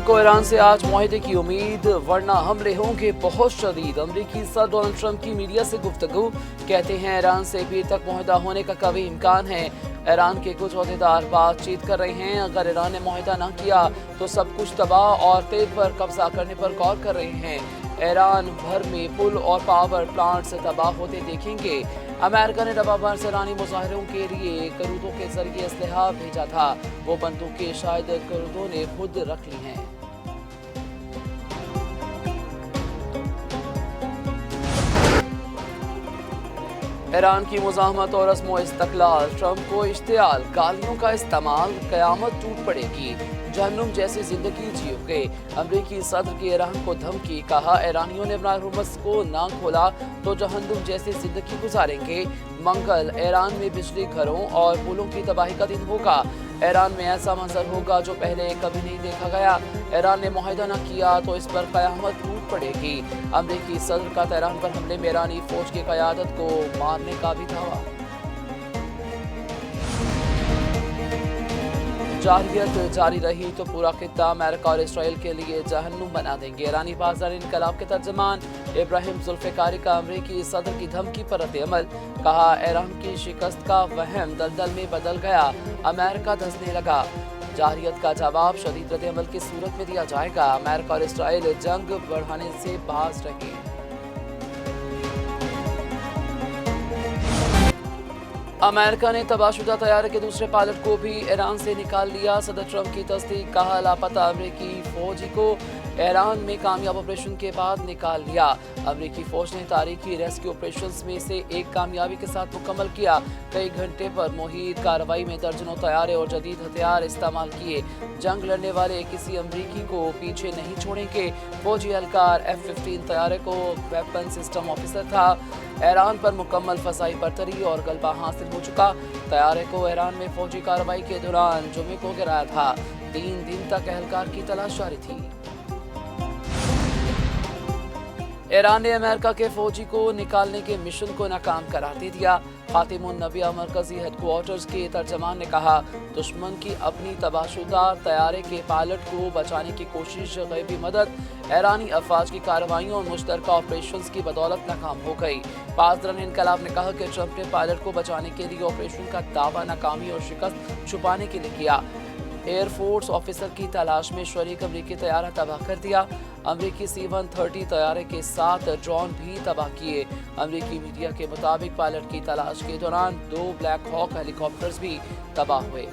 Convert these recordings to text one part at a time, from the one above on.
को ईरान से आज मुआहदे की उम्मीद, वरना हमले होंगे बहुत शदीद। अमरीकी सदर डोनाल्ड ट्रंप की मीडिया से गुफ्तगू, कहते हैं ईरान से पीर तक मुआहदा होने का कभी इम्कान है। ईरान के कुछ अहदेदार बातचीत कर रहे हैं, अगर ईरान ने मुआहदा न किया तो सब कुछ तबाह और तेल पर कब्जा करने पर गौर कर रहे हैं। ईरान भर में पुल और पावर प्लांट्स तबाह होते देखेंगे। अमेरिका ने रबाबार से ईरानी मुजाहिरों के लिए करूदों के जरिए असलहा भेजा था, वो बंदूकें शायद करूदों ने खुद रख ली हैं। ईरान की मुज़ाहमत और रस्म इस्तक़लाल, ट्रंप को इश्तियाल, गालियों का इस्तेमाल, क़यामत टूट पड़ेगी, जहन्नुम जैसी जिंदगी जियोगे। अमरीकी सदर की ईरान को धमकी, कहा ईरानियों ने अपना हुर्मुज़ को ना खोला तो जहन्नुम जैसी जिंदगी गुजारेंगे। मंगल, ईरान में बिजली घरों और पुलों की तबाही का दिन होगा। ईरान में ऐसा मंजर होगा जो पहले कभी नहीं देखा गया। ईरान ने मुआहदा न किया तो इस पर क़यामत टूट पड़ेगी। अमरीकी सदर का तेहरान पर हमले में ईरानी फौज की क़यादत को मारने का भी दावा। जारहियत जारी रही तो पूरा खित्ता अमेरिका और इसराइल के लिए जहन्नुम बना देंगे। ईरानी बाज़ार इनकलाब के तर्जमान इब्राहिम जुल्फ़िकारी का अमरीकी सदर की धमकी पर रद्द-ए-अमल, कहा ईरान की शिकस्त का वहम दलदल में बदल गया, अमेरिका धंसने लगा। जारहियत का जवाब शदीद रद्द-ए-अमल की सूरत में दिया जाएगा। अमेरिका और इसराइल जंग बढ़ाने से बाज रहे। अमेरिका ने तबाहशुदा तैयारे के दूसरे पायलट को भी ईरान से निकाल लिया। सदर ट्रंप की तस्दीक, कहा लापता अमरीकी फौजी को ईरान में कामयाब ऑपरेशन के बाद निकाल लिया। अमरीकी फौज ने तारीखी रेस्क्यू ऑपरेशंस में से एक कामयाबी के साथ मुकम्मल किया। कई घंटे पर मुहित कार्रवाई में दर्जनों तैयारे और जदीद हथियार इस्तेमाल किए। जंग लड़ने वाले किसी अमरीकी को पीछे नहीं छोड़ेंगे। फौजी एहलकार F-15 तैयारे को वेपन सिस्टम ऑफिसर था। ईरान पर मुकम्मल फ़ज़ाई बरतरी और गलबा हासिल हो चुका। तैयारे को ईरान में फौजी कार्रवाई के दौरान जुमे को गिराया था। 3 दिन तक एहलकार की तलाश जारी थी। ईरान ने अमेरिका के फौजी को निकालने के मिशन को नाकाम करार दे दिया। खातिमुन नबिया मरकजी हेडक्वार्टर्स के तर्जमान ने कहा, दुश्मन की अपनी तबाहशुदा तैयारे के पायलट को बचाने की कोशिश, गैबी मदद ईरानी अफवाज की कार्रवाइयों और मुश्तरका ऑपरेशंस की बदौलत नाकाम हो गई। बाज़ार इनकलाब ने कहा कि ट्रंप ने पायलट को बचाने के लिए ऑपरेशन का दावा नाकामी और शिकस्त छुपाने के लिए किया। एयरफोर्स ऑफिसर की तलाश में शरीक अमरीकी तैयारा तबाह कर दिया। अमरीकी C-130 तैयारे के साथ ड्रोन भी तबाह किए। अमरीकी मीडिया के मुताबिक पायलट की तलाश के दौरान 2 ब्लैक हॉक हेलीकॉप्टर्स भी तबाह हुए।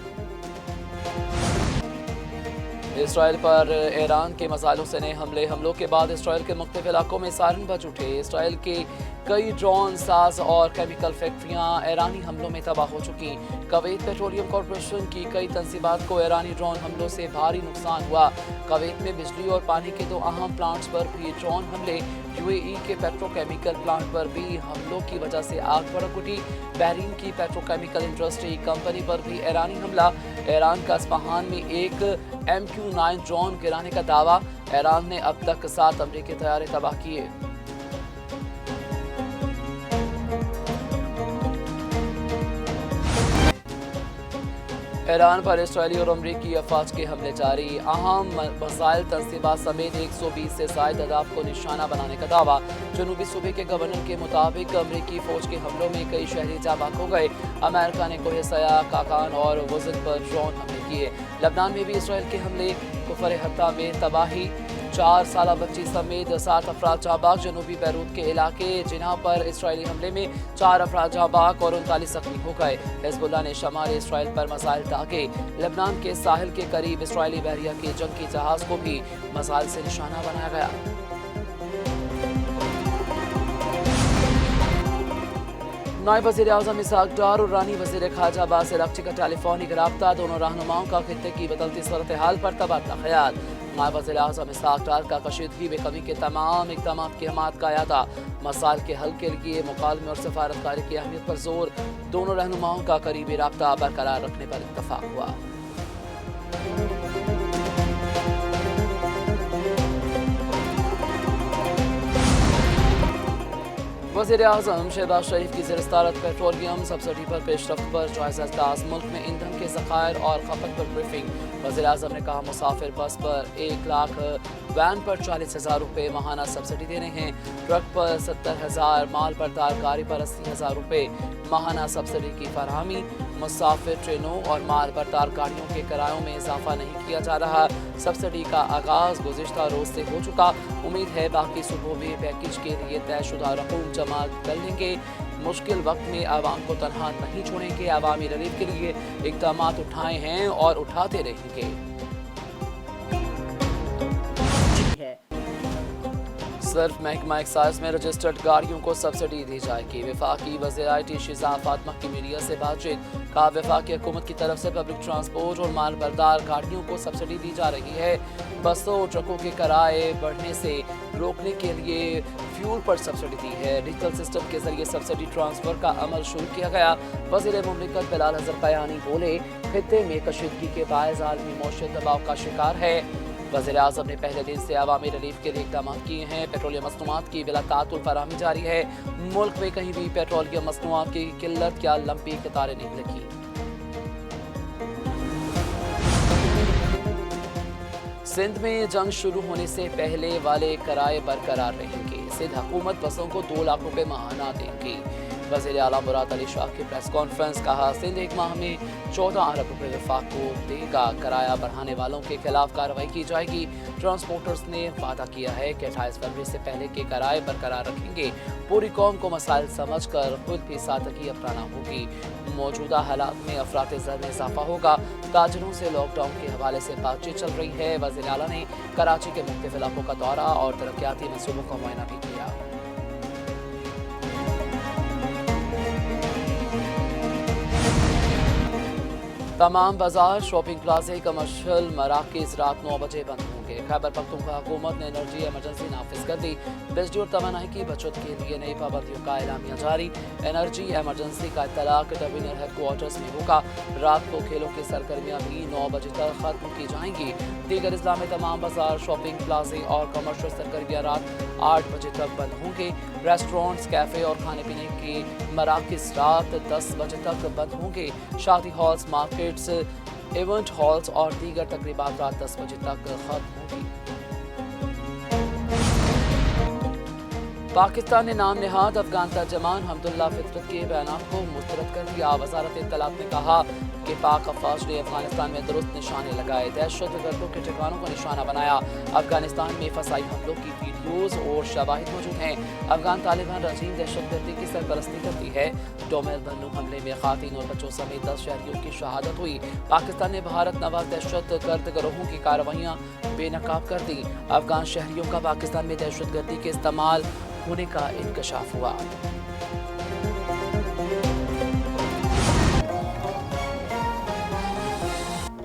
इसराइल पर ईरान के मिसाइलों से नए हमलों के बाद इसराइल के मुख्तलिफ इलाकों में सायरन बज उठे। इसराइल के कई ड्रोन साज और केमिकल फैक्ट्रियां ईरानी हमलों में तबाह हो चुकी। कुवैत पेट्रोलियम कॉरपोरेशन की कई तंसीबात को ईरानी ड्रोन हमलों से भारी नुकसान हुआ। कुवैत में बिजली और पानी के 2 अहम प्लांट्स पर भी ड्रोन हमले। UAE के पेट्रोकेमिकल प्लांट पर भी हमलों की वजह से आग भड़क उठी। बहरीन की पेट्रोकेमिकल इंडस्ट्री कंपनी पर भी ईरानी हमला। ईरान का अस्फहान में एक MQ-9 ड्रोन गिराने का दावा। ईरान ने अब तक 7 अमरीकी तैयारे तबाह किए। ईरान पर इसराइली और अमरीकी अफवाज के हमले जारी। अहम मसाइल तंसीबात समेत 120 से ज़ायद अहदाफ को निशाना बनाने का दावा। जनूबी सूबे के गवर्नर के मुताबिक अमरीकी फौज के हमलों में कई शहरी जाबाक हो गए। अमेरिका ने कोहे सया, काकान और वज़न पर ड्रोन हमले किए। लबनान में भी इसराइल के हमले, कुफर हत्ता में तबाही, 4 साला बच्ची समेत 7 अफराद जाबाक। जनूबी बैरूत के इलाके जिना पर इसराइली हमले में 4 अफराद जाबाक और 39 जख्मी हो गए। हिज़्बुल्लाह ने शमाली इसराइल पर मिसाइल दागे। लबनान के साहिल के करीब इसराइली बहरिया के जंगी जहाज को भी मिसाइल से निशाना बनाया गया। नायब वज़ीर आज़म इसहाक डार और रानी वज़ीर ख़ारजा बासिर अक़ची का टेलीफोनिक रब्ता, दोनों रहनुमाओं का खित्ते की बदलती सूरत हाल पर तबादला ख्याल। नायब वज़ीर आज़म इसहाक डार का कशीदगी में कमी के तमाम इक़दामात की हमायत का अयादा। मसाइल के हल के लिए मुकालमे और सफारतकारी की अहमियत पर जोर। दोनों रहनुमाओं का करीबी रब्ता बरकरार रखने पर इत्तफ़ाक़ हुआ। वज़ीर आज़म शहबाज शरीफ की ज़ेर-ए-सदारत पेट्रोलियम सब्सिडी पर पेशरफ्त पर जायज़ा इजलास। मुल्क में ईंधन के ज़खायर और खपत पर ब्रीफिंग। वज़ीर आज़म ने कहा मुसाफिर बस पर 1 लाख, वैन पर 40,000 रुपये माहाना सब्सिडी देने हैं। ट्रक पर 70,000, माल बरदार गाड़ी पर 80,000 रुपये माहाना सब्सिडी की फरहमी। मुसाफिर ट्रेनों और माल बरदार गाड़ियों के किरायों में इजाफा नहीं किया जा रहा। सब्सिडी का आगाज़ गुज़िश्ता रोज़ से हो चुका। उम्मीद है बाकी सूबों में पैकेज के लिए तयशुदा रकूम जमा कर लेंगे। मुश्किल वक्त में आवाम को तनहा नहीं छोड़ेंगे। आवामी रिलीफ के लिए इक़दाम उठाए हैं और उठाते रहेंगे। सिर्फ महकमा एक्साइज में रजिस्टर्ड गाड़ियों को सब्सिडी दी जाएगी। वफाकी वज़ीर आई.टी. शिज़ा फातिमा की मीडिया से बातचीत। कहा वफाकी हुकूमत की तरफ से पब्लिक ट्रांसपोर्ट और माल बरदार गाड़ियों को सब्सिडी दी जा रही है। बसों और ट्रकों के किराए बढ़ने से रोकने के लिए फ्यूल पर सब्सिडी दी है। डिजिटल सिस्टम के जरिए सब्सिडी ट्रांसफर का अमल शुरू किया गया। वज़ीर मुमलिकत बिलाल हसन बयानी बोले खित्ते में कशीदगी के बायस आलमी मौशत दबाव का शिकार है। वज़ीर आज़म ने पहले दिन से अवामी रिलीफ के लिए इक़दाम किए हैं। पेट्रोलियम मसनूआत की बिला तातुल फराहमी जारी है। मुल्क में कहीं भी पेट्रोलियम मसनूआत की किल्लत या लंबी कतारें नहीं लगी। सिंध में जंग शुरू होने से पहले वाले किराए बरकरार रहेंगे। सिंध हुकूमत बसों को 2 लाख रुपए माहाना देंगी। वज़ीर आला मुराद अली शाह की प्रेस कॉन्फ्रेंस। कहा सिंध 1 माह में 14 अरब रुपए वफाक को देगा। किराया बढ़ाने वालों के खिलाफ कार्रवाई की जाएगी। ट्रांसपोर्टर्स ने वादा किया है कि 28 फरवरी से पहले के किराए बरकरार रखेंगे। पूरी कौम को मसाइल समझ कर खुद भी सादगी अपनाना होगी। मौजूदा हालात में अफरात ज़र में इजाफा होगा। ताजिरों से लॉकडाउन के हवाले से बातचीत चल रही है। वज़ीर आला ने कराची के मुख्तलिफ इलाकों का दौरा और तरक्याती मंसूबों का मुआयना भी किया। तमाम बाजार, शॉपिंग प्लाजे, कमर्शियल मराकज़ रात 9 बजे बंद होंगे। खैबर पख्तूनख्वा हुकूमत ने एनर्जी एमरजेंसी नाफिज कर दी। बिजली और तवानाई की बचत के लिए नई पाबंदियों का एलामिया जारी। एनर्जी एमरजेंसी का इत्तलाक डिवीजनल हेडक्वार्टर्स में होगा। रात को खेलों की सरगर्मियाँ भी 9 बजे तक खत्म की जाएंगी। दीगर इस्लाम में तमाम बाजार, शॉपिंग प्लाजे और कमर्शियल सरगर्मियाँ रात 8 बजे तक बंद होंगे। रेस्टोरेंट्स, कैफ़े और खाने पीने के मराकज़ रात 10 बजे तक बंद होंगे। शादी हॉल्स, मार्केट्स, इवेंट हॉल्स और दीगर तकरीबात रात 10 बजे तक खत्म होंगी। पाकिस्तान ने नाम नेहाद अफगान तर्जमान हमदुल्ला फितरत के बयान को मुस्तरद कर दिया। वजारत इत्तलात ने कहा कि पाक अफवाज ने अफगानिस्तान में दुरुस्त निशाने लगाए, दहशत गर्दों के ठिकानों को निशाना बनाया। अफगानिस्तान में फसाई हमलों की वीडियोज और शवाहिद मौजूद हैं। अफगान तालिबान रजीम दहशतगर्दी की सरपरस्ती करती है। डोमेल बन्नू हमले में खातिन और बच्चों समेत 10 शहरियों की शहादत हुई। पाकिस्तान ने भारत नवाज दहशत गर्द गिरोहों की कार्रवाइयाँ बेनकाब कर दी। अफगान शहरियों का पाकिस्तान में दहशतगर्दी के इस्तेमाल होने का इंकशाफ हुआ।